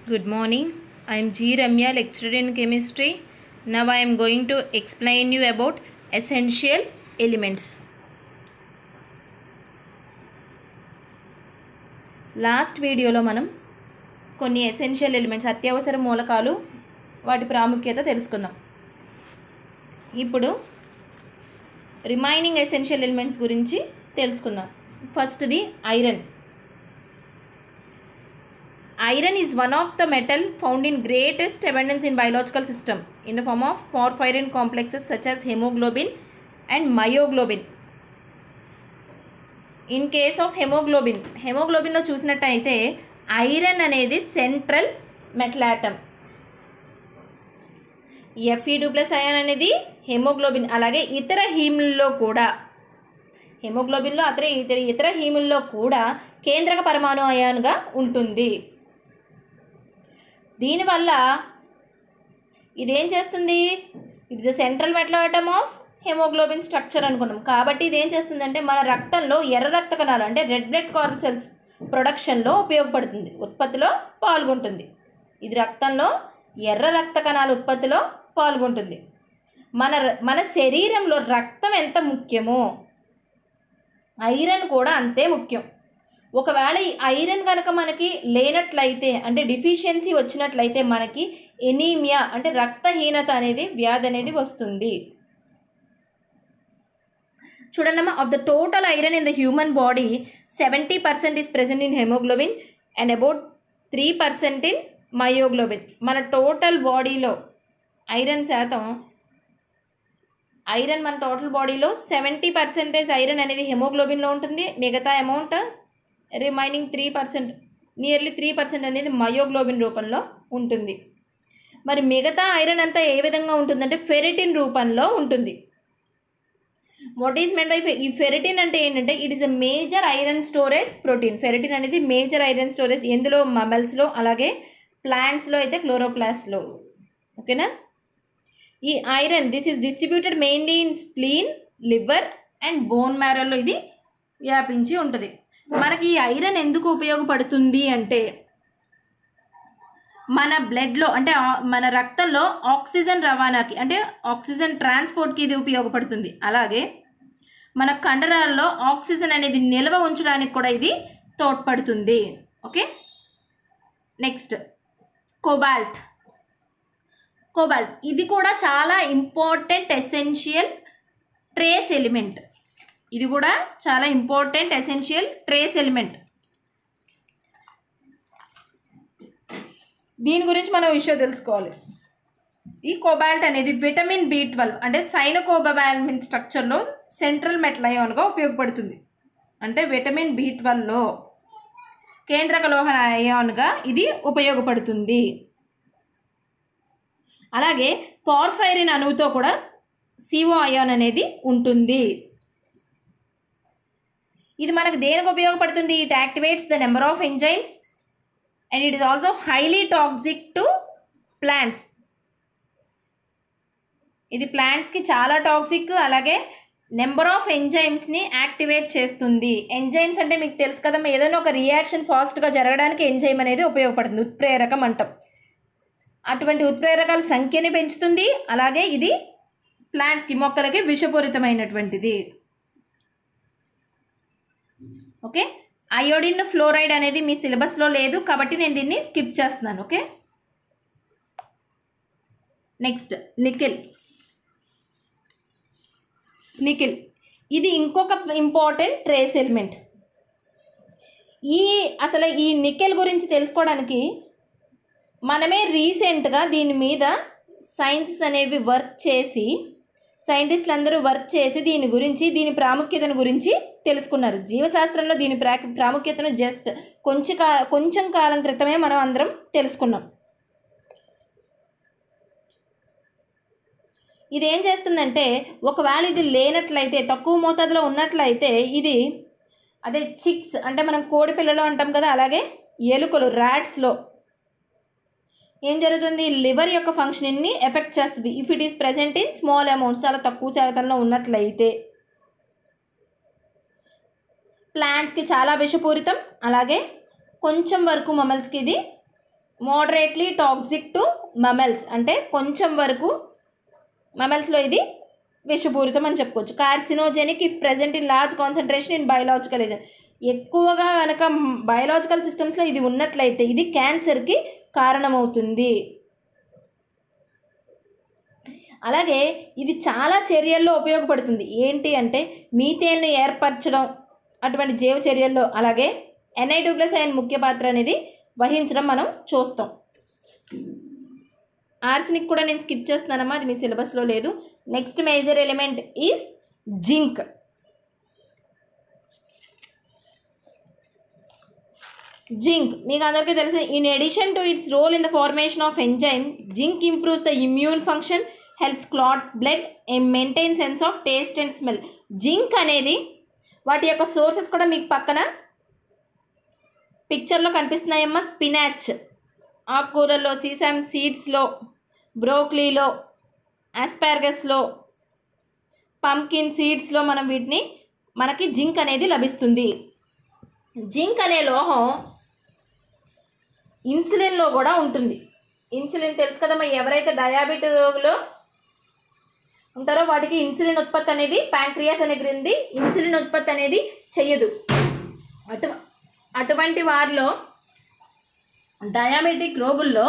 Good morning. I am G. Ramya, lecturer in chemistry. Now I am going to explain you about essential elements. Last వీడియోలో మనం కొన్ని essential elements అత్యవసర మూలకాలు వాటి ప్రాముఖ్యత తెలుసుకుందాం. ఇప్పుడు రిమైనింగ్ ఎసెన్షియల్ ఎలిమెంట్స్ గురించి తెలుసుకుందాం. ఫస్ట్ది iron. Iron is one of the metal found in greatest abundance in biological system in the form of porphyrin complexes such as hemoglobin and myoglobin. In case of hemoglobin లో చూసినట్టయితే iron అనేది central metal atom. Fe2+ ion అనేది haemoglobin. అలాగే ఇతర హీముల్లో కూడా హెమోగ్లోబిన్లో ఇతర హీముల్లో కూడా కేంద్రక పరమాణు అయాన్గా ఉంటుంది. దీనివల్ల ఇదేం చేస్తుంది, it is the central metal atom of haemoglobin structure అనుకున్నాం. కాబట్టి ఇదేం చేస్తుందంటే మన రక్తంలో ఎర్ర రక్త కణాలు అంటే రెడ్ బ్లడ్ కార్పసెల్స్ ప్రొడక్షన్లో ఉపయోగపడుతుంది, ఉత్పత్తిలో పాల్గొంటుంది. ఇది రక్తంలో ఎర్ర రక్త కణాల ఉత్పత్తిలో పాల్గొంటుంది. మన శరీరంలో రక్తం ఎంత ముఖ్యమో ఐరన్ కూడా అంతే ముఖ్యం. ఒకవేళ ఈ ఐరన్ కనుక మనకి లేనట్లయితే అంటే డిఫిషియన్సీ వచ్చినట్లయితే మనకి ఎనీమియా అంటే రక్తహీనత అనేది వ్యాధి అనేది వస్తుంది. చూడండమ్మా, of the total iron in the human body 70% is present in haemoglobin and about 3% in myoglobin. మన టోటల్ బాడీలో మన టోటల్ బాడీలో 70% ఐరన్ అనేది హెమోగ్లోబిన్లో ఉంటుంది. మిగతా అమౌంట్ రిమైనింగ్ 3%, నియర్లీ 3% అనేది మయోగ్లోబిన్ రూపంలో ఉంటుంది. మరి మిగతా ఐరన్ అంతా ఏ విధంగా ఉంటుందంటే ఫెరిటిన్ రూపంలో ఉంటుంది. వాట్ ఈస్ మెంట్ బై ఈ ఫెరిటిన్ అంటే ఏంటంటే it is a major iron storage protein. Ferritin అనేది మేజర్ ఐరన్ స్టోరేజ్ ఎందులో, మమల్స్లో, అలాగే ప్లాంట్స్లో అయితే క్లోరోప్లాస్ట్లో. ఓకేనా. ఈ iron this is distributed mainly in spleen, liver and bone మ్యారోలో ఇది వ్యాపించి ఉంటుంది. మనకి ఈ ఐరన్ ఎందుకు ఉపయోగపడుతుంది అంటే మన బ్లడ్లో అంటే మన రక్తంలో ఆక్సిజన్ రవాణాకి అంటే ఆక్సిజన్ ట్రాన్స్పోర్ట్కి ఇది ఉపయోగపడుతుంది. అలాగే మన కండరాల్లో ఆక్సిజన్ అనేది నిల్వ ఉంచడానికి కూడా ఇది తోడ్పడుతుంది. ఓకే. Next cobalt. ఇది కూడా చాలా ఇంపార్టెంట్ ఎసెన్షియల్ ట్రేస్ ఎలిమెంట్. ఇది కూడా చాలా ఇంపార్టెంట్ ఎసెన్షియల్ ట్రేస్ ఎలిమెంట్. దీని గురించి మనం విషయం తెలుసుకోవాలి. ఈ కోబాల్ట్ అనేది విటమిన్ B12 అంటే సైనోకోబాలామిన్ స్ట్రక్చర్లో సెంట్రల్ మెటల్ అయాన్గా ఉపయోగపడుతుంది. అంటే విటమిన్ B12లో కేంద్రక లోహ అయాన్గా ఇది ఉపయోగపడుతుంది. అలాగే పోర్ఫైరిన్ అణువుతో కూడా CO అయాన్ అనేది ఉంటుంది. ఇది మనకు దేనికి ఉపయోగపడుతుంది, it activates the number of enzymes and it is also highly toxic to plants. ఇది ప్లాంట్స్కి చాలా టాక్సిక్. అలాగే నెంబర్ ఆఫ్ ఎంజైమ్స్ని యాక్టివేట్ చేస్తుంది. ఎంజైమ్స్ అంటే మీకు తెలుసు కదా, ఏదైనా ఒక రియాక్షన్ ఫాస్ట్గా జరగడానికి ఎంజైమ్ అనేది ఉపయోగపడుతుంది, ఉత్ప్రేరకం అంటాం. అటువంటి ఉత్ప్రేరకాల సంఖ్యని పెంచుతుంది. అలాగే ఇది ప్లాంట్స్కి మొక్కలకి విషపూరితమైనటువంటిది. ఓకే. అయోడిన్ ఫ్లోరైడ్ అనేది మీ సిలబస్లో లేదు కాబట్టి నేను దీన్ని స్కిప్ చేస్తున్నాను. ఓకే. Next nickel. ఇది ఇంకొక ఇంపార్టెంట్ ట్రేస్ ఎలిమెంట్. అసలు ఈ నికెల్ గురించి తెలుసుకోవడానికి మనమే రీసెంట్గా దీని మీద సైంటిస్టులు అందరూ వర్క్ చేసి దీని ప్రాముఖ్యతను గురించి తెలుసుకున్నారు. జీవశాస్త్రంలో దీని ప్రాముఖ్యతను జస్ట్ కొంచెం కాలం క్రితమే మనం అందరం తెలుసుకున్నాం. ఇది ఏం చేస్తుందంటే ఒకవేళ ఇది లేనట్లయితే, తక్కువ మోతాదులో ఉన్నట్లయితే ఇది అదే చిక్స్ అంటే మనం కోడి పిల్లలు అంటాం కదా, అలాగే ఎలుకలు ర్యాట్స్లో ఏం జరుగుతుంది, లివర్ యొక్క ఫంక్షనింగ్ని ఎఫెక్ట్ చేస్తుంది. If it is present in small amounts, చాలా తక్కువ శాతంలో ఉన్నట్లయితే. ప్లాంట్స్కి చాలా విషపూరితం, అలాగే కొంచెం వరకు మమల్స్కి ఇది మోడరేట్లీ టాక్సిక్ టు మమెల్స్, అంటే కొంచెం వరకు మమెల్స్లో ఇది విషపూరితం అని చెప్పుకోవచ్చు. Carcinogenic if present in large concentration in biological agent, ఎక్కువగా కనుక బయోలాజికల్ సిస్టమ్స్లో ఇది ఉన్నట్లయితే ఇది క్యాన్సర్కి కారణమవుతుంది. అలాగే ఇది చాలా చర్యల్లో ఉపయోగపడుతుంది. ఏంటి అంటే మీథేన్ను ఏర్పరచడం అటువంటి జీవ చర్యల్లో, అలాగే Na2+ ముఖ్య పాత్ర అనేది వహించడం మనం చూస్తాం. ఆర్సెనిక్ కూడా నేను స్కిప్ చేస్తున్నానమ్మా, అది మీ సిలబస్లో లేదు. Next major element is zinc. Zinc మీకు అందరికీ తెలుసు. In addition to its role in the formation of enzyme, zinc improves the immune function, helps clot blood and maintain sense of taste and smell. Zinc అనేది వాటి యొక్క sources కూడా మీకు పక్కన పిక్చర్లో కనిపిస్తున్నాయమ్మా. స్పినాచ్ ఆకుకూరల్లో, సీసామ్ సీడ్స్లో, బ్రోక్లీలో, ఆస్పార్గస్లో, పంకిన్ సీడ్స్లో మనం మనకి జింక్ అనేది లభిస్తుంది. జింక్ అనే లోహం ఇన్సులిన్లో కూడా ఉంటుంది. ఇన్సులిన్ తెలుసు కదమ్మా, ఎవరైతే డయాబెటిక్ రోగులు ఉంటారో వాటికి ఇన్సులిన్ ఉత్పత్తి అనేది ప్యాంక్రియాస్ అనే గ్రంథి ఇన్సులిన్ ఉత్పత్తి అనేది చెయ్యదు. అటువంటి వారిలో డయాబెటిక్ రోగుల్లో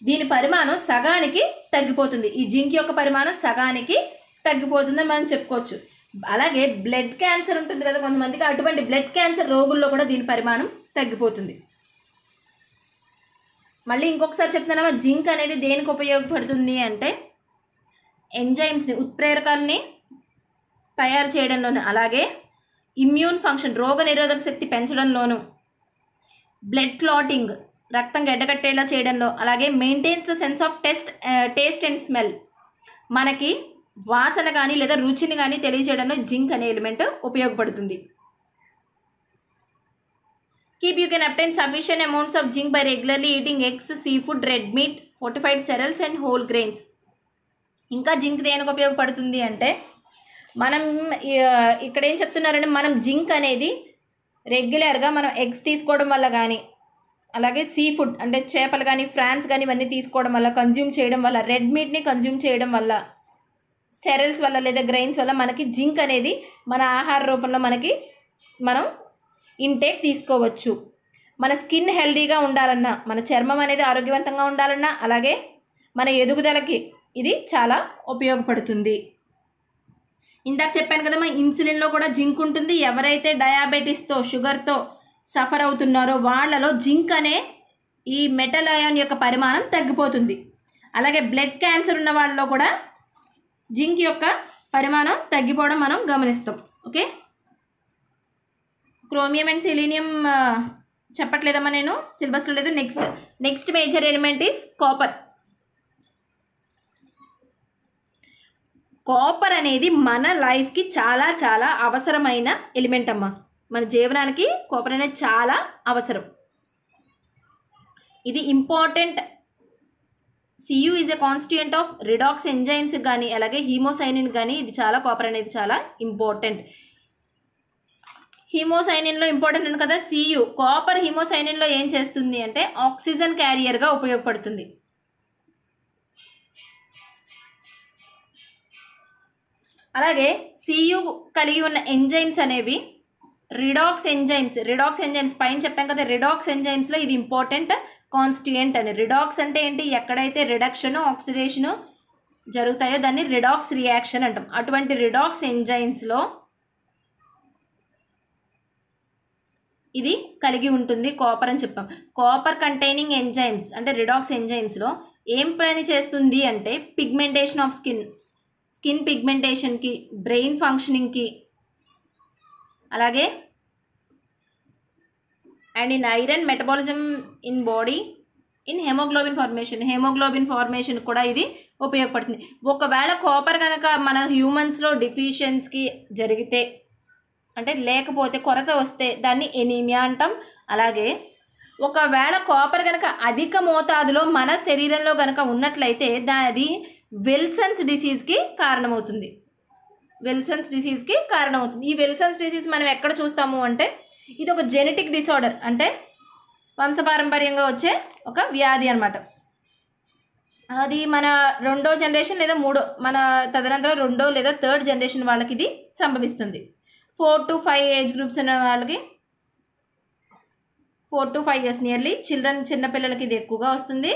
దీని పరిమాణం సగానికి తగ్గిపోతుంది. ఈ జింక్ యొక్క పరిమాణం సగానికి తగ్గిపోతుందని మనం చెప్పుకోవచ్చు. అలాగే బ్లడ్ క్యాన్సర్ ఉంటుంది కదా కొంతమందికి, అటువంటి బ్లడ్ క్యాన్సర్ రోగుల్లో కూడా దీని పరిమాణం తగ్గిపోతుంది. మళ్ళీ ఇంకొకసారి చెప్తున్నామా, జింక్ అనేది దేనికి ఉపయోగపడుతుంది అంటే ఎంజైమ్స్ని, ఉత్ప్రేరకాలని తయారు చేయడంలోను, అలాగే ఇమ్యూన్ ఫంక్షన్, రోగ నిరోధక శక్తి పెంచడంలోను, బ్లడ్ క్లాటింగ్, రక్తం గడ్డకట్టేలా చేయడంలో, అలాగే maintains the sense of taste and smell, మనకి వాసన కానీ లేదా రుచిని కానీ తెలియజేయడంలో జింక్ అనే ఎలిమెంట్ ఉపయోగపడుతుంది. Keep you can obtain sufficient amounts of zinc by regularly eating eggs, sea food, red meat, fortified cereals and whole grains. ఇంకా జింక్ దేనికి ఉపయోగపడుతుంది అంటే మనం ఇక్కడ ఏం చెప్తున్నారంటే మనం జింక్ అనేది రెగ్యులర్గా మనం ఎగ్స్ తీసుకోవడం వల్ల కానీ, అలాగే సీ ఫుడ్ అంటే చేపలు కానీ, ఫ్రాన్స్ కానీ ఇవన్నీ తీసుకోవడం వల్ల, కన్జ్యూమ్ చేయడం వల్ల, రెడ్ మీట్ని కన్జ్యూమ్ చేయడం వల్ల, సెరల్స్ వల్ల లేదా గ్రెయిన్స్ వల్ల మనకి జింక్ అనేది మన ఆహార రూపంలో మనం ఇంటేక్ తీసుకోవచ్చు. మన స్కిన్ హెల్దీగా ఉండాలన్నా, మన చర్మం అనేది ఆరోగ్యవంతంగా ఉండాలన్నా, అలాగే మన ఎదుగుదలకి ఇది చాలా ఉపయోగపడుతుంది. ఇందాక చెప్పాను కదమ్మా, ఇన్సులిన్లో కూడా జింక్ ఉంటుంది. ఎవరైతే డయాబెటీస్తో, షుగర్తో సఫర్ అవుతున్నారో వాళ్ళలో జింక్ అనే ఈ మెటల్ అయాన్ యొక్క పరిమాణం తగ్గిపోతుంది. అలాగే బ్లడ్ క్యాన్సర్ ఉన్న వాళ్ళలో కూడా జింక్ యొక్క పరిమాణం తగ్గిపోవడం మనం గమనిస్తాం. ఓకే, క్రోమియం అండ్ సెలీనియం చెప్పట్లేదమ్మా, నేను సిలబస్లో లేదు. Next major element is copper. Copper అనేది మన లైఫ్కి చాలా చాలా అవసరమైన ఎలిమెంట్ అమ్మా. మన జీవనానికి కాపర్ అనేది చాలా అవసరం. ఇది important. CU is a constituent of redox enzymes కానీ, అలాగే హీమోసైనిన్ కానీ ఇది కాపర్ అనేది చాలా ఇంపార్టెంట్. హీమోసైనిన్లో ఇంపార్టెంట్ ఉంది కదా సియు. కాపర్ హీమోసైనిన్లో ఏం చేస్తుంది అంటే ఆక్సిజన్ క్యారియర్గా ఉపయోగపడుతుంది. అలాగే సియు కలిగి ఉన్న ఎంజైమ్స్ అనేవి రిడాక్స్ ఎంజైమ్స్ పైన చెప్పాం కదా, రిడాక్స్ ఎంజైమ్స్లో ఇది ఇంపార్టెంట్ కాన్స్టిట్యూయెంట్ అని. రిడాక్స్ అంటే ఏంటి, ఎక్కడైతే రిడక్షను ఆక్సిడేషను జరుగుతాయో దాన్ని రిడాక్స్ రియాక్షన్ అంటాం. అటువంటి రిడాక్స్ ఎంజైమ్స్లో ఇది కలిగి ఉంటుంది కాపర్ అని చెప్పాం. కాపర్ కంటైనింగ్ ఎంజైమ్స్ అంటే రిడాక్స్ ఎంజైమ్స్లో ఏం పని చేస్తుంది అంటే పిగ్మెంటేషన్ ఆఫ్ స్కిన్ పిగ్మెంటేషన్కి, బ్రెయిన్ ఫంక్షనింగ్కి, అలాగే and in iron metabolism in body, in haemoglobin formation కూడా ఇది ఉపయోగపడుతుంది. ఒకవేళ కాపర్ కనుక మన హ్యూమన్స్లో డెఫిషియన్సీకి జరిగితే అంటే లేకపోతే కొరత వస్తే దాన్ని ఎనీమియా అంటాం. అలాగే ఒకవేళ కాపర్ కనుక అధిక మోతాదులో మన శరీరంలో కనుక ఉన్నట్లయితే అది విల్సన్స్ డిసీజ్కి కారణమవుతుంది. ఈ విల్సన్స్ డిసీజ్ మనం ఎక్కడ చూస్తాము అంటే ఇది ఒక జెనెటిక్ డిసార్డర్, అంటే వంశపారంపర్యంగా వచ్చే ఒక వ్యాధి అన్నమాట. అది మన రెండో జనరేషన్ లేదా మన తదనంతరం రెండో లేదా థర్డ్ జనరేషన్ వాళ్ళకి ఇది సంభవిస్తుంది. 4 to 5 ఏజ్ గ్రూప్స్ ఉన్న వాళ్ళకి 4 to 5 years నియర్లీ చిన్నపిల్లలకి ఇది ఎక్కువగా వస్తుంది.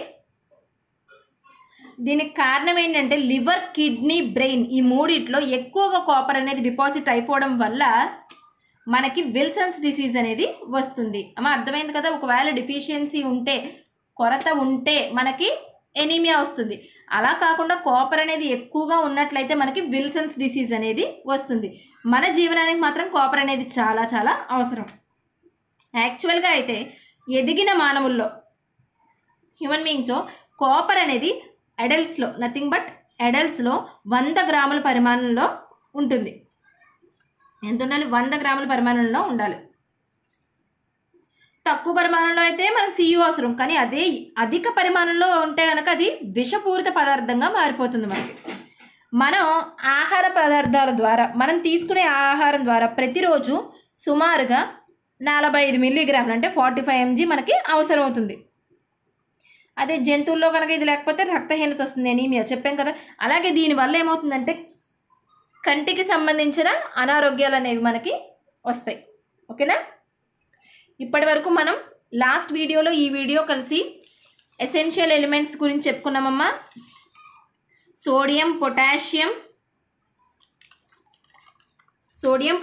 దీనికి కారణం ఏంటంటే లివర్, కిడ్నీ, బ్రెయిన్ ఈ మూడిట్లో ఎక్కువగా కాపర్ అనేది డిపాజిట్ అయిపోవడం వల్ల మనకి విల్సన్స్ డిసీజ్ అనేది వస్తుంది. అర్థమైంది కదా. ఒకవేళ డిఫిషియన్సీ ఉంటే, కొరత ఉంటే మనకి ఎనీమియా వస్తుంది. అలా కాకుండా కాపర్ అనేది ఎక్కువగా ఉన్నట్లయితే మనకి విల్సన్స్ డిసీజ్ అనేది వస్తుంది. మన జీవనానికి మాత్రం కాపర్ అనేది చాలా చాలా అవసరం. యాక్చువల్గా అయితే ఎదిగిన మానవుల్లో, హ్యూమన్ బీయింగ్స్లో కాపర్ అనేది అడల్ట్స్లో, నథింగ్ బట్ అడల్ట్స్లో 100 గ్రాముల పరిమాణంలో ఉంటుంది. ఎంత ఉండాలి? 100 గ్రాముల పరిమాణంలో ఉండాలి. తక్కువ పరిమాణంలో అయితే మనకు సియు అవసరం, కానీ అదే అధిక పరిమాణంలో ఉంటే కనుక అది విషపూరిత పదార్థంగా మారిపోతుంది. మనం ఆహార పదార్థాల ద్వారా, మనం తీసుకునే ఆహారం ద్వారా ప్రతిరోజు సుమారుగా 45 మిల్లీగ్రాములు అంటే 45 mg మనకి అవసరం అవుతుంది. అదే జంతువుల్లో కనుక ఇది లేకపోతే రక్తహీనత వస్తుంది, ఎనీమియా చెప్పాం కదా. అలాగే దీనివల్ల ఏమవుతుందంటే కంటికి సంబంధించిన అనారోగ్యాలు అనేవి మనకి వస్తాయి. ఓకేనా. ఇప్పటి వరకు మనం లాస్ట్ వీడియోలో ఈ వీడియో కలిసి ఎసెన్షియల్ ఎలిమెంట్స్ గురించి చెప్పుకున్నామమ్మా. Sodium,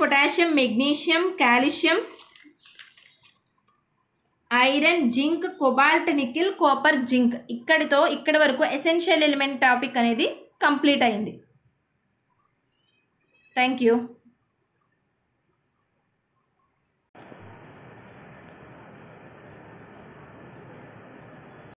potassium, magnesium, calcium, iron, zinc, cobalt, nickel, copper, zinc. ఇక్కడి వరకు ఎసెన్షియల్ ఎలిమెంట్ టాపిక్ అనేది కంప్లీట్ అయింది. Thank you.